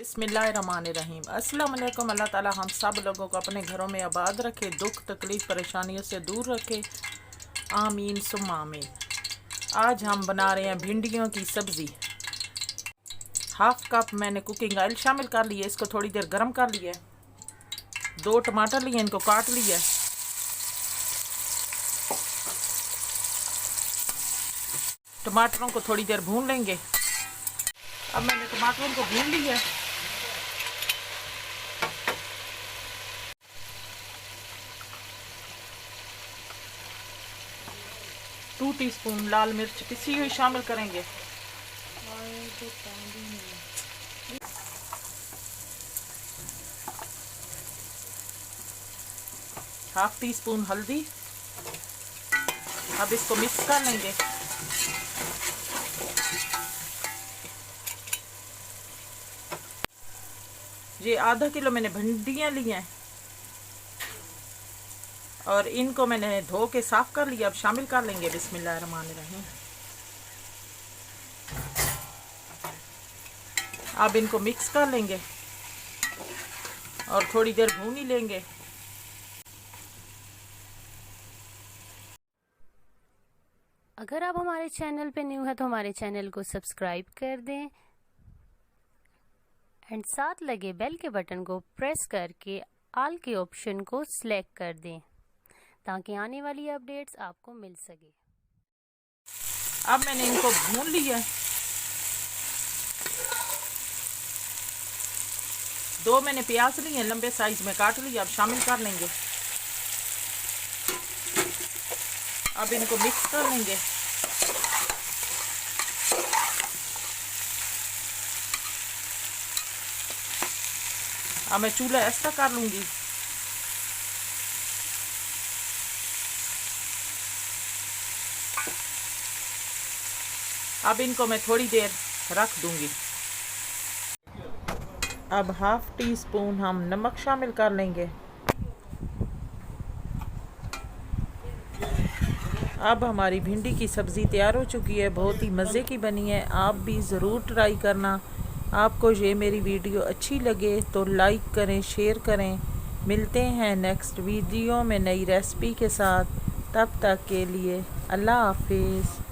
बिस्मिल्लाहिर्रहमानिर्रहीम। अस्सलाम वालेकुम। अल्लाह ताला हम सब लोगों को अपने घरों में आबाद रखे, दुख तकलीफ़ परेशानियों से दूर रखे, आमीन सुम्मा आमीन। आज हम बना रहे हैं भिंडियों की सब्ज़ी। हाफ कप मैंने कुकिंग ऑयल शामिल कर लिया, इसको थोड़ी देर गर्म कर लिया। 2 टमाटर लिए, इनको काट लिया। टमाटरों को थोड़ी देर भून लेंगे। अब मैंने टमाटरों को भून लिया। टू टीस्पून लाल मिर्च पिसी हुई शामिल करेंगे। हाफ टी स्पून हल्दी। अब इसको मिक्स कर लेंगे। ये आधा किलो मैंने भिंडियाँ ली हैं और इनको मैंने धो के साफ कर लिया। अब शामिल कर लेंगे। बिस्मिल्लाहिर्रहमानिर्रहीम। अब इनको मिक्स कर लेंगे और थोड़ी देर भून ही लेंगे। अगर आप हमारे चैनल पे न्यू है तो हमारे चैनल को सब्सक्राइब कर दें एंड साथ लगे बेल के बटन को प्रेस करके ऑल के ऑप्शन को सिलेक्ट कर दें ताकि आने वाली अपडेट्स आपको मिल सके। अब मैंने इनको भून लिया। 2 मैंने प्याज लिए, लंबे साइज में काट लिया। अब शामिल कर लेंगे। अब इनको मिक्स कर लेंगे। अब मैं चूल्हा ऐसा कर लूंगी। अब इनको मैं थोड़ी देर रख दूंगी। अब हाफ टी स्पून हम नमक शामिल कर लेंगे। अब हमारी भिंडी की सब्ज़ी तैयार हो चुकी है, बहुत ही मज़े की बनी है। आप भी ज़रूर ट्राई करना। आपको ये मेरी वीडियो अच्छी लगे तो लाइक करें, शेयर करें। मिलते हैं नेक्स्ट वीडियो में नई रेसिपी के साथ। तब तक के लिए अल्लाह हाफिज़।